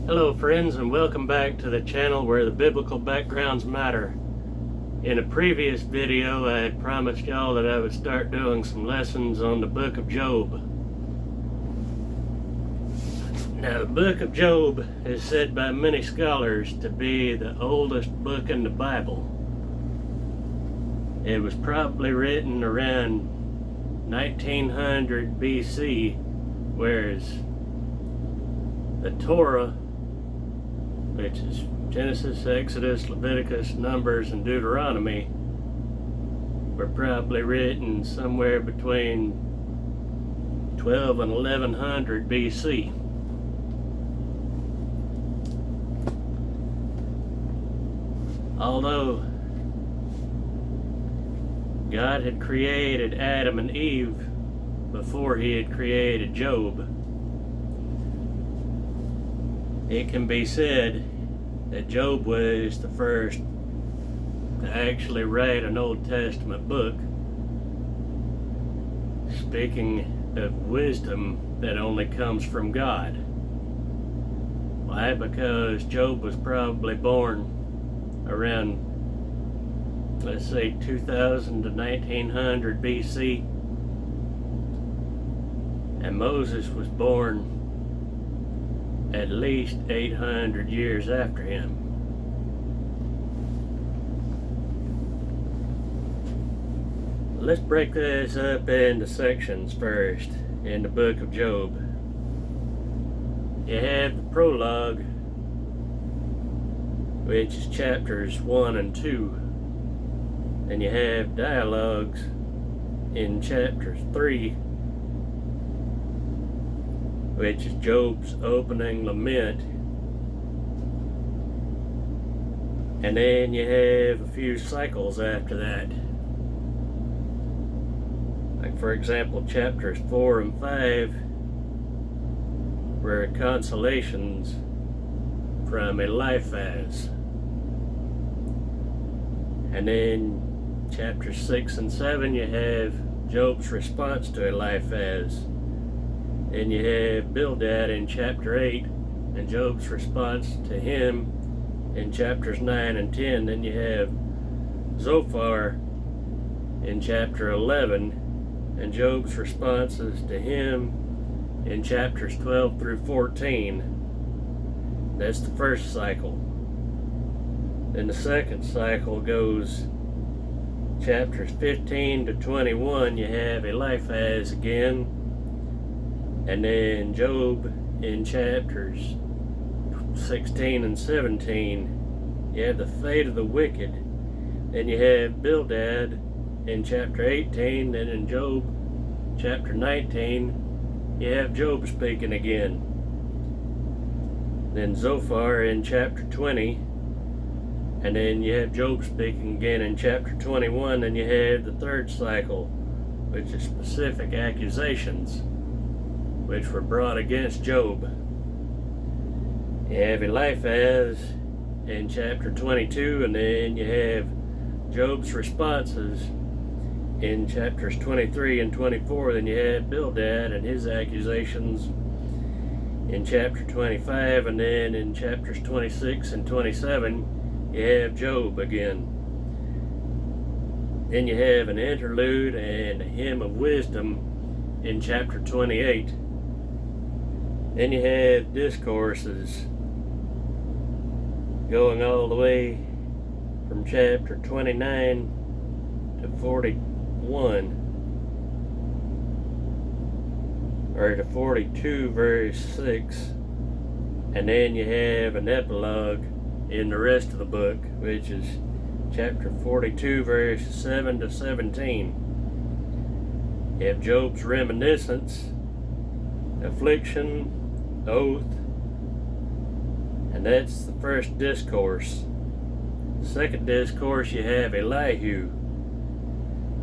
Hello friends, and welcome back to the channel where the biblical backgrounds matter. In a previous video I had promised y'all that I would start doing some lessons on the book of Job. Now the book of Job is said by many scholars to be the oldest book in the Bible. It was probably written around 1900 BC, whereas the Torah, which is Genesis, Exodus, Leviticus, Numbers, and Deuteronomy, were probably written somewhere between 12 and 1100 BC. Although God had created Adam and Eve before he had created Job, it can be said that Job was the first to actually write an Old Testament book speaking of wisdom that only comes from God. Why? Because Job was probably born around, let's say, 2000 to 1900 BC, and Moses was born at least 800 years after him. Let's break this up into sections first in the book of Job. You have the prologue, which is chapters 1 and 2. Then you have dialogues in chapter 3, which is Job's opening lament. And then you have a few cycles after that. Like, for example, chapters 4 and 5 were consolations from Eliphaz. And then chapters 6 and 7 you have Job's response to Eliphaz. And you have Bildad in chapter 8 and Job's response to him in chapters 9 and 10. Then you have Zophar in chapter 11 and Job's responses to him in chapters 12 through 14. That's the first cycle. Then the second cycle goes chapters 15 to 21. You have Eliphaz again. And then Job in chapters 16 and 17, you have the fate of the wicked. Then you have Bildad in chapter 18. Then in Job chapter 19, you have Job speaking again. Then Zophar in chapter 20. And then you have Job speaking again in chapter 21. Then you have the third cycle, which is specific accusations which were brought against Job. You have Eliphaz in chapter 22, and then you have Job's responses in chapters 23 and 24. Then you have Bildad and his accusations in chapter 25, and then in chapters 26 and 27 you have Job again. Then you have an interlude and a hymn of wisdom in chapter 28. Then you have discourses going all the way from chapter 29 to 41, or to 42 verse 6. And then you have an epilogue in the rest of the book, which is chapter 42 verse 7 to 17. You have Job's reminiscence, affliction, oath, and that's the first discourse. The second discourse, you have Elihu.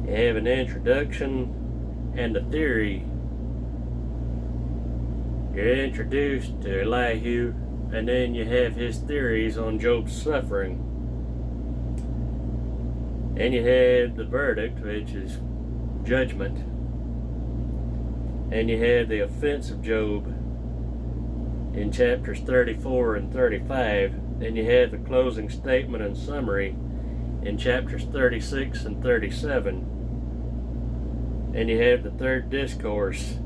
You have an introduction and a theory. You're introduced to Elihu, and then you have his theories on Job's suffering. And you have the verdict, which is judgment. And you have the offense of Job, in chapters 34 and 35. Then you have the closing statement and summary in chapters 36 and 37. And you have the third discourse,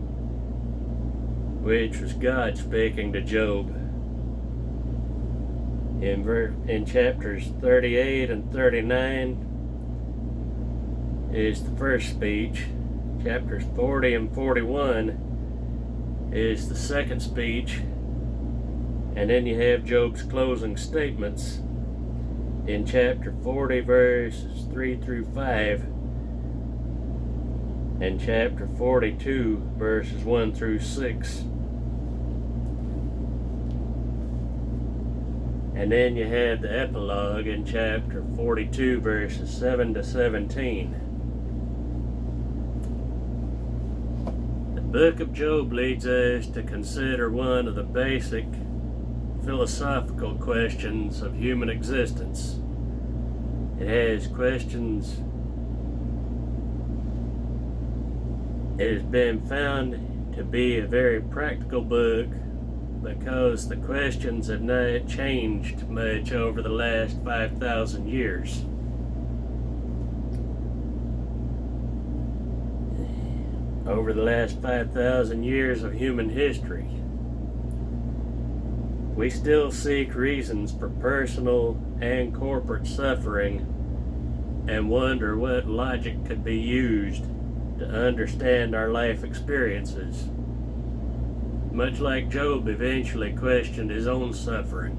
which was God speaking to Job. In chapters 38 and 39 is the first speech. Chapters 40 and 41 is the second speech. And then you have Job's closing statements in chapter 40 verses 3 through 5 and chapter 42 verses 1 through 6. And then you have the epilogue in chapter 42 verses 7 to 17. The book of Job leads us to consider one of the basic philosophical questions of human existence. It has questions. It has been found to be a very practical book because the questions have not changed much over the last 5,000 years. Over the last 5,000 years of human history, we still seek reasons for personal and corporate suffering and wonder what logic could be used to understand our life experiences. Much like Job eventually questioned his own suffering.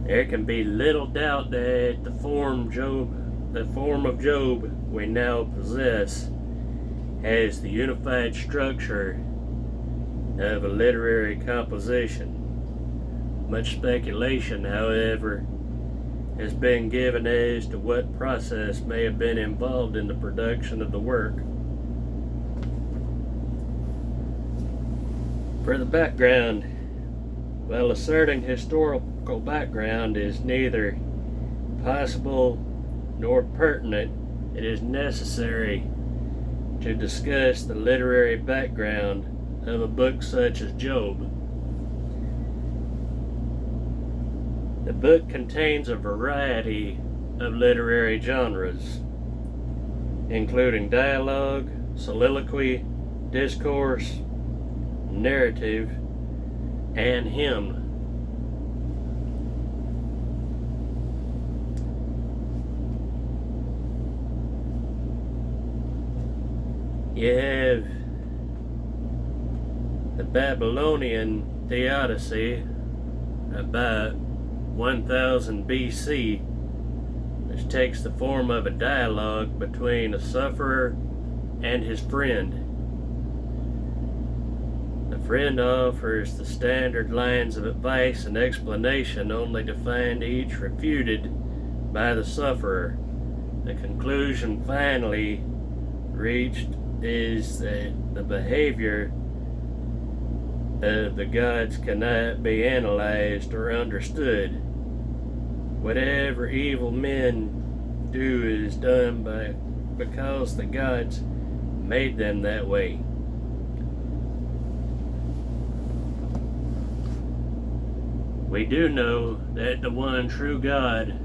There can be little doubt that the form of Job we now possess has the unified structure of a literary composition. Much speculation, however, has been given as to what process may have been involved in the production of the work. For the background, while asserting historical background is neither possible nor pertinent, it is necessary to discuss the literary background of a book such as Job. The book contains a variety of literary genres, including dialogue, soliloquy, discourse, narrative, and hymn. You have the Babylonian Theodicy about 1000 BC, which takes the form of a dialogue between a sufferer and his friend. The friend offers the standard lines of advice and explanation, only to find each refuted by the sufferer. The conclusion finally reached is that the behavior of the gods cannot be analyzed or understood. Whatever evil men do is done because the gods made them that way. We do know that the one true God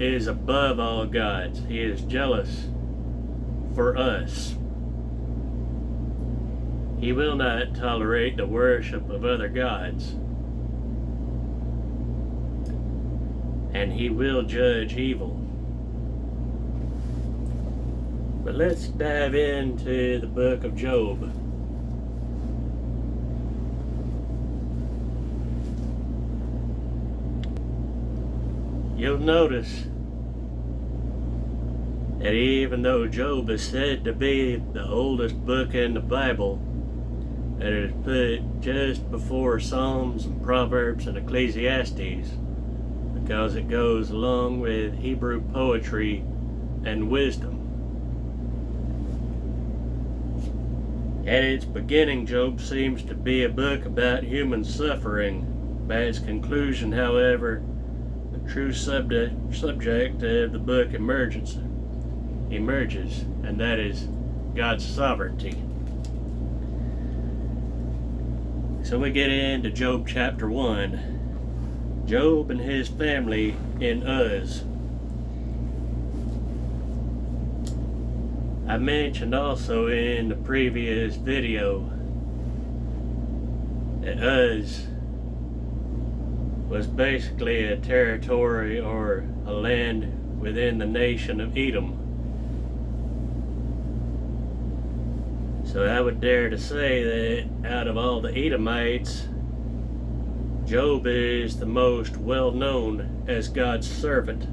is above all gods. He is jealous for us. He will not tolerate the worship of other gods. And he will judge evil. But let's dive into the book of Job. You'll notice that even though Job is said to be the oldest book in the Bible, that it is put just before Psalms and Proverbs and Ecclesiastes, because it goes along with Hebrew poetry and wisdom. At its beginning, Job seems to be a book about human suffering. By its conclusion, however, the true subject of the book emerges, and that is God's sovereignty. So we get into Job chapter 1. Job and his family in Uz. I mentioned also in the previous video that Uz was basically a territory or a land within the nation of Edom. So I would dare to say that out of all the Edomites, Job is the most well known as God's servant.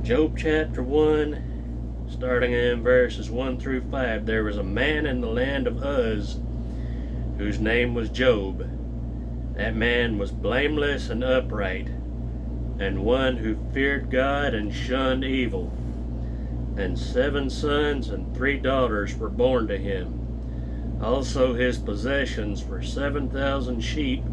Job chapter 1, starting in verses 1 through 5, there was a man in the land of Uz whose name was Job. That man was blameless and upright, and one who feared God and shunned evil. And 7 sons and 3 daughters were born to him. Also his possessions were 7,000 sheep,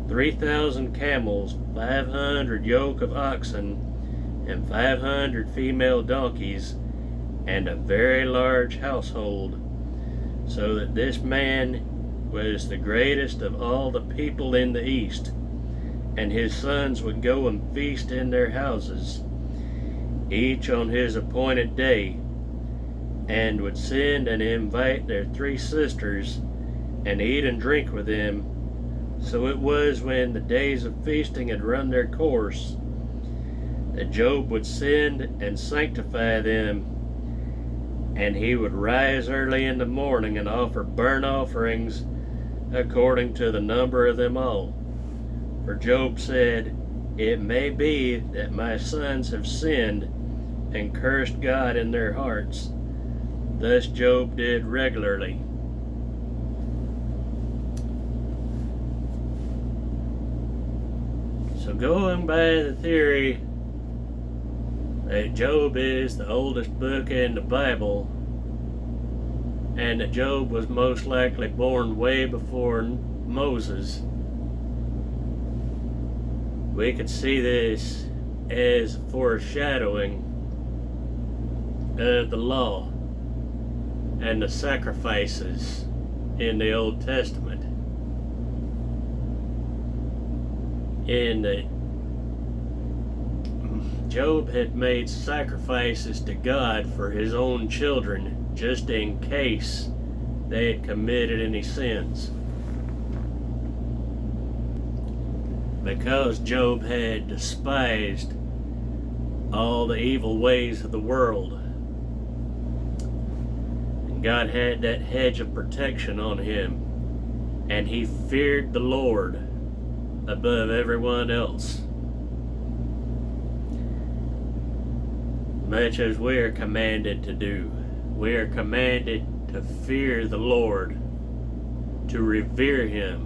3,000 camels, 500 yoke of oxen, and 500 female donkeys, and a very large household, so that this man was the greatest of all the people in the east. And his sons would go and feast in their houses, each on his appointed day, and would send and invite their 3 sisters, and eat and drink with them. So it was when the days of feasting had run their course, that Job would send and sanctify them, and he would rise early in the morning and offer burnt offerings according to the number of them all. For Job said, "It may be that my sons have sinned and cursed God in their hearts." Thus Job did regularly. So going by the theory that Job is the oldest book in the Bible, and that Job was most likely born way before Moses, we could see this as foreshadowing of the law and the sacrifices in the Old Testament. In that Job had made sacrifices to God for his own children, just in case they had committed any sins. Because Job had despised all the evil ways of the world, and God had that hedge of protection on him, and he feared the Lord above everyone else, much as we are commanded to do. We are commanded to fear the Lord, to revere him,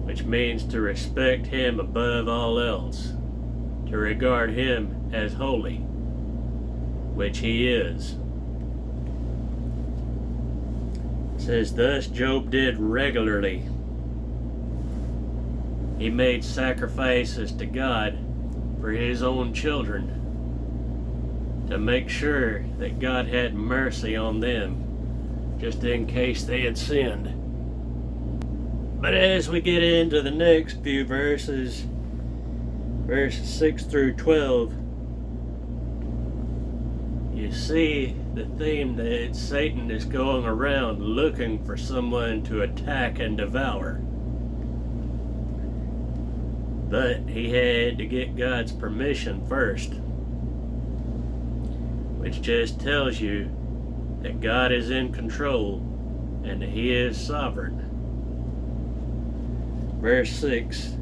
which means to respect him above all else, to regard him as holy, which he is. It says, thus Job did regularly. He made sacrifices to God for his own children, to make sure that God had mercy on them, just in case they had sinned. But as we get into the next few verses, verses 6 through 12, you see the theme that Satan is going around looking for someone to attack and devour. But he had to get God's permission first, which just tells you that God is in control and that he is sovereign. Verse 6,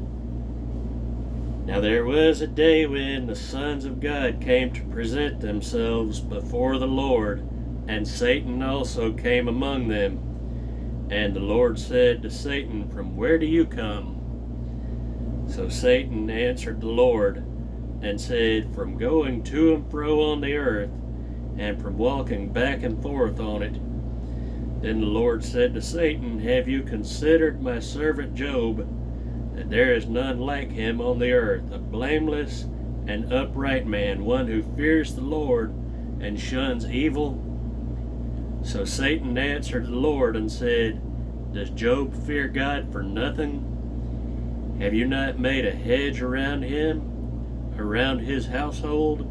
now there was a day when the sons of God came to present themselves before the Lord, and Satan also came among them. And the Lord said to Satan, from where do you come? So Satan answered the Lord and said, from going to and fro on the earth, and from walking back and forth on it. Then the Lord said to Satan, have you considered my servant Job, that there is none like him on the earth, a blameless and upright man, one who fears the Lord and shuns evil? So Satan answered the Lord and said, Does Job fear God for nothing? Have you not made a hedge around him, around his household,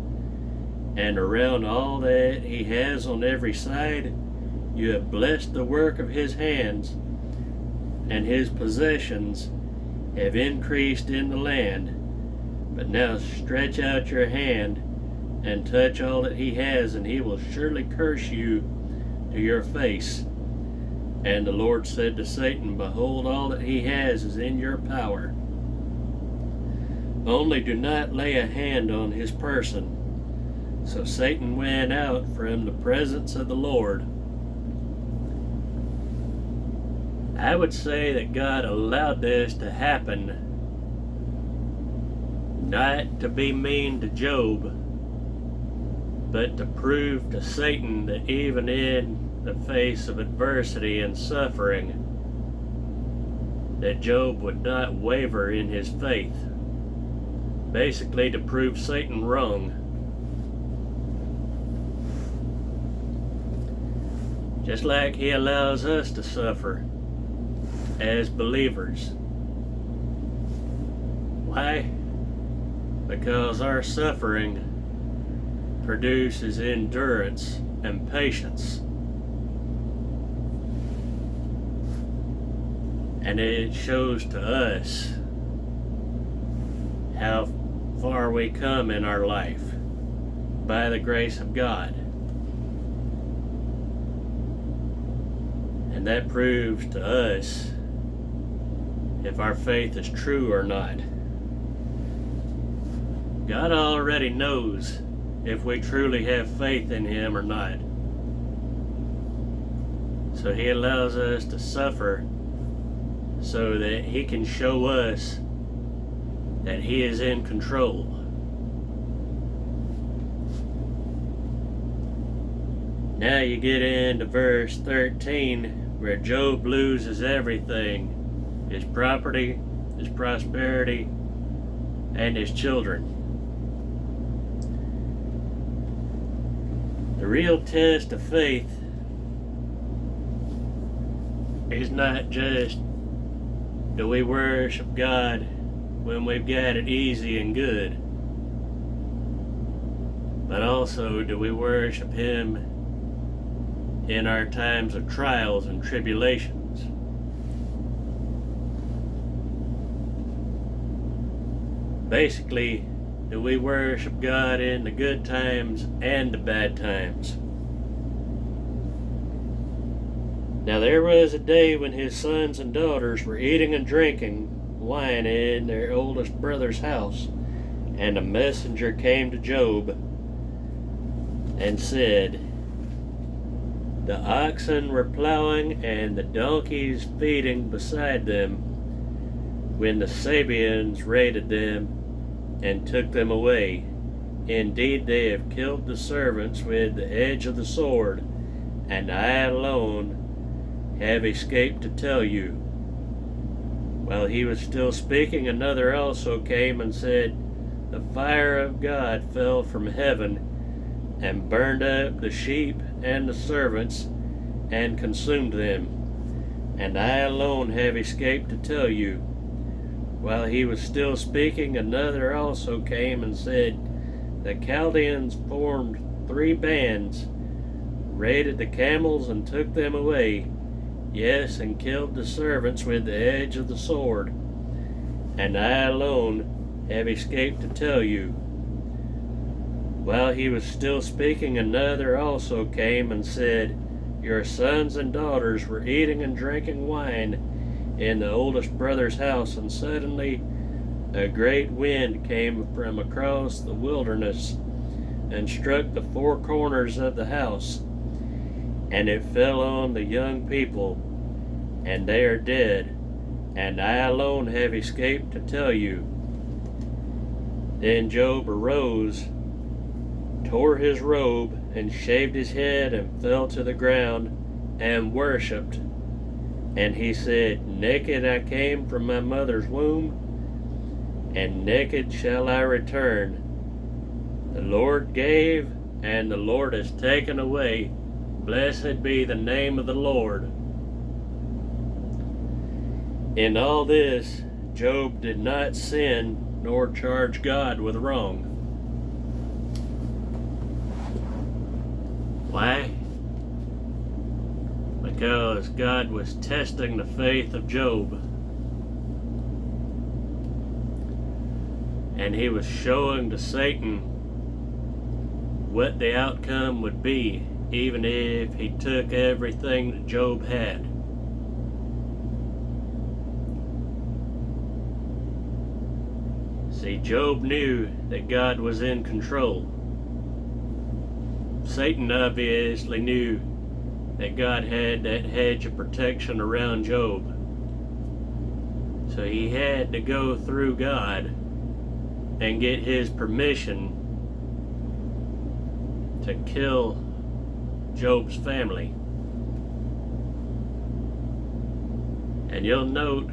and around all that he has on every side? You have blessed the work of his hands, and his possessions have increased in the land. But now stretch out your hand and touch all that he has, and he will surely curse you to your face. And the Lord said to Satan, Behold, all that he has is in your power. Only do not lay a hand on his person. So Satan went out from the presence of the Lord. I would say that God allowed this to happen not to be mean to Job, but to prove to Satan that even in the face of adversity and suffering, that Job would not waver in his faith. Basically to prove Satan wrong. Just like he allows us to suffer as believers. Why? Because our suffering produces endurance and patience. And it shows to us how far we come in our life by the grace of God. And that proves to us if our faith is true or not. God already knows if we truly have faith in him or not. So he allows us to suffer so that he can show us that he is in control. Now you get into verse 13 where Job loses everything: his property, his prosperity, and his children. The real test of faith is not just do we worship God when we've got it easy and good, but also do we worship him in our times of trials and tribulations. Basically, do we worship God in the good times and the bad times? Now there was a day when his sons and daughters were eating and drinking wine in their oldest brother's house, and a messenger came to Job and said, The oxen were plowing and the donkeys feeding beside them when the Sabeans raided them and took them away. Indeed, they have killed the servants with the edge of the sword, and I alone have escaped to tell you. While he was still speaking, another also came and said, The fire of God fell from heaven and burned up the sheep and the servants and consumed them, and I alone have escaped to tell you. While he was still speaking, another also came and said, The Chaldeans formed 3 bands, raided the camels and took them away, yes, and killed the servants with the edge of the sword, and I alone have escaped to tell you. While he was still speaking, another also came and said, Your sons and daughters were eating and drinking wine in the oldest brother's house, and suddenly a great wind came from across the wilderness and struck the 4 corners of the house, and it fell on the young people, and they are dead, and I alone have escaped to tell you. Then Job arose, tore his robe, and shaved his head, and fell to the ground, and worshipped. And he said, Naked I came from my mother's womb, and naked shall I return. The Lord gave, and the Lord has taken away. Blessed be the name of the Lord. In all this, Job did not sin nor charge God with wrong. Why? Because God was testing the faith of Job. And he was showing to Satan what the outcome would be, even if he took everything that Job had. See, Job knew that God was in control. Satan obviously knew that God had that hedge of protection around Job. So he had to go through God and get his permission to kill Job's family. And you'll note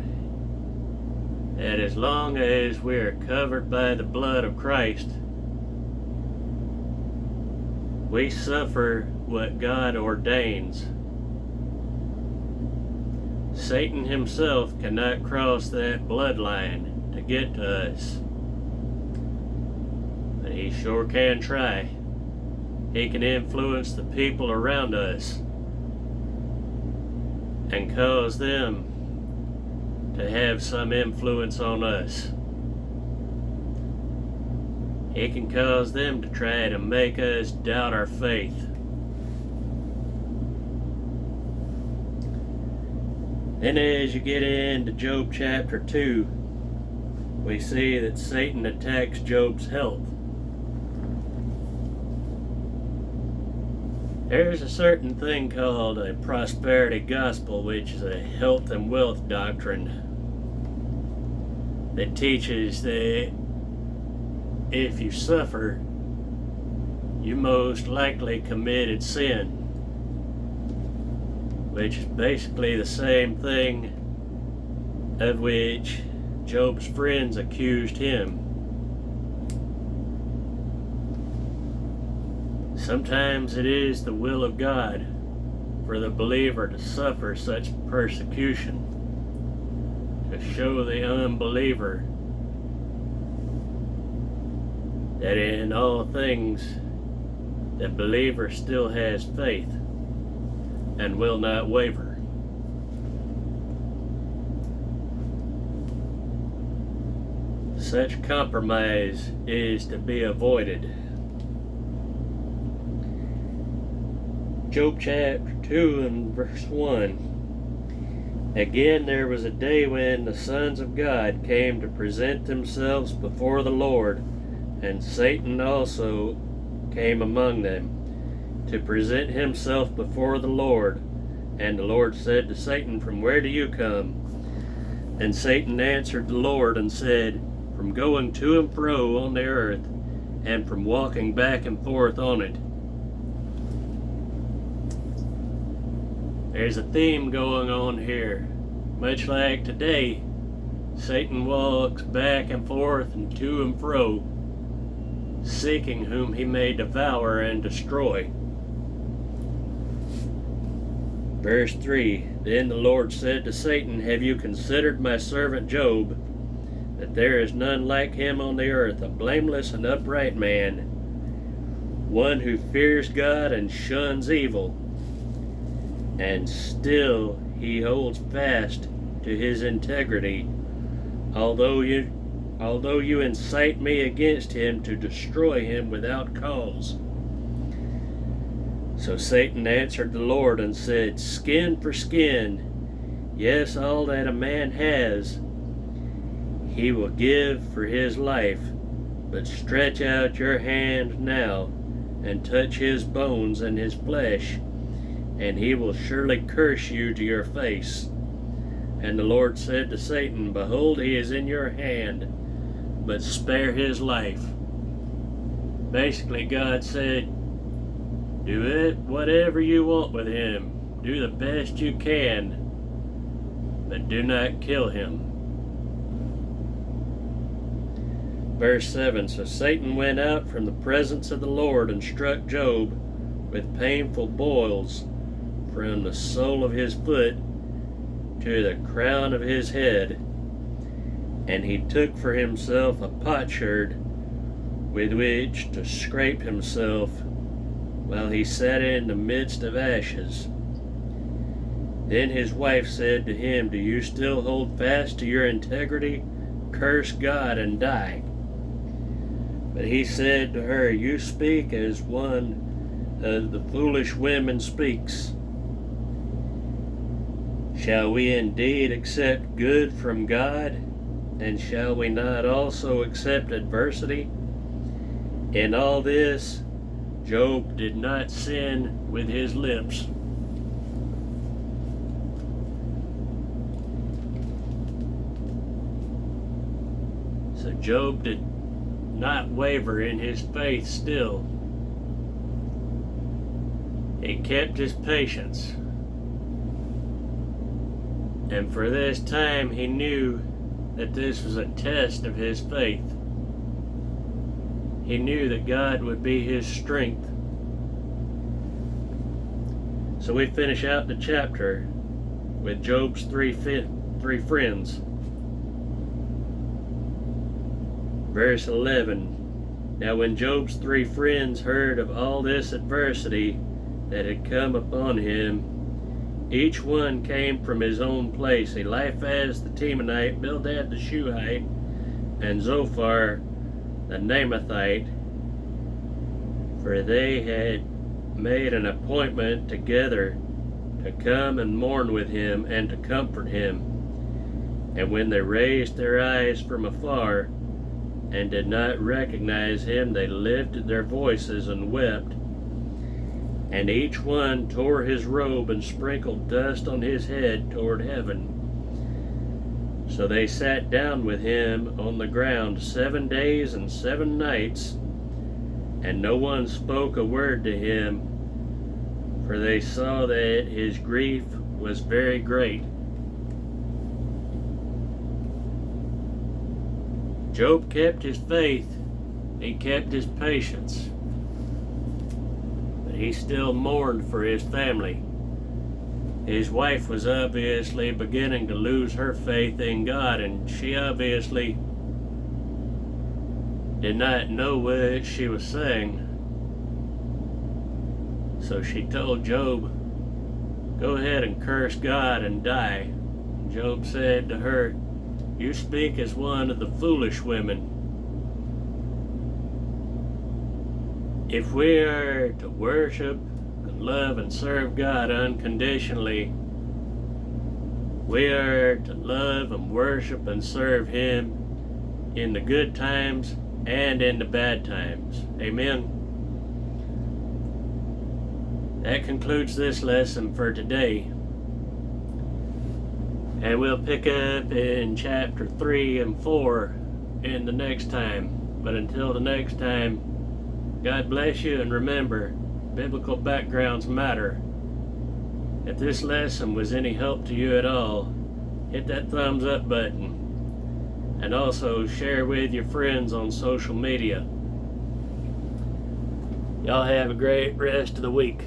that as long as we are covered by the blood of Christ, we suffer what God ordains. Satan himself cannot cross that bloodline to get to us. But he sure can try. He can influence the people around us and cause them to have some influence on us. He can cause them to try to make us doubt our faith. Then as you get into Job chapter 2, we see that Satan attacks Job's health. There's a certain thing called a prosperity gospel, which is a health and wealth doctrine that teaches that if you suffer, you most likely committed sin, which is basically the same thing of which Job's friends accused him. Sometimes it is the will of God for the believer to suffer such persecution, to show the unbeliever that in all things the believer still has faith and will not waver. Such compromise is to be avoided. Job chapter 2 and verse 1. Again there was a day when the sons of God came to present themselves before the Lord, and Satan also came among them, to present himself before the Lord. And the Lord said to Satan, "From where do you come?" And Satan answered the Lord and said, "From going to and fro on the earth, and from walking back and forth on it." There's a theme going on here. Much like today, Satan walks back and forth and to and fro, seeking whom he may devour and destroy. Verse 3, Then the Lord said to Satan, "Have you considered my servant Job, that there is none like him on the earth, a blameless and upright man, one who fears God and shuns evil? And still he holds fast to his integrity, although you incite me against him to destroy him without cause." So Satan answered the Lord and said, "Skin for skin, yes, all that a man has, he will give for his life. But stretch out your hand now, and touch his bones and his flesh, and he will surely curse you to your face." And the Lord said to Satan, "Behold, he is in your hand, but spare his life." Basically, God said, do it whatever you want with him. Do the best you can, but do not kill him. Verse 7, So Satan went out from the presence of the Lord and struck Job with painful boils from the sole of his foot to the crown of his head. And he took for himself a potsherd with which to scrape himself while he sat in the midst of ashes. Then his wife said to him, "Do you still hold fast to your integrity? Curse God and die." But he said to her, "You speak as one of the foolish women speaks. Shall we indeed accept good from God? And shall we not also accept adversity? In all this, Job did not sin with his lips." So Job did not waver in his faith still. He kept his patience. And for this time he knew that this was a test of his faith. He knew that God would be his strength. So we finish out the chapter with Job's three friends. Verse 11. Now when Job's three friends heard of all this adversity that had come upon him, each one came from his own place: Eliphaz the Temanite, Bildad the Shuhite, and Zophar the Naamathite, for they had made an appointment together to come and mourn with him and to comfort him. And when they raised their eyes from afar and did not recognize him, they lifted their voices and wept. And each one tore his robe and sprinkled dust on his head toward heaven. So they sat down with him on the ground 7 days and 7 nights, and no one spoke a word to him, for they saw that his grief was very great. Job kept his faith, he kept his patience, but he still mourned for his family. His wife was obviously beginning to lose her faith in God, and she obviously did not know what she was saying. So she told Job, "Go ahead and curse God and die." Job said to her, "You speak as one of the foolish women." If we are to worship and love and serve God unconditionally, we are to love and worship and serve Him in the good times and in the bad times. Amen. That concludes this lesson for today. And we'll pick up in chapter 3 and 4 in the next time. But until the next time, God bless you, and remember, biblical backgrounds matter. If this lesson was any help to you at all, hit that thumbs up button. And also share with your friends on social media. Y'all have a great rest of the week.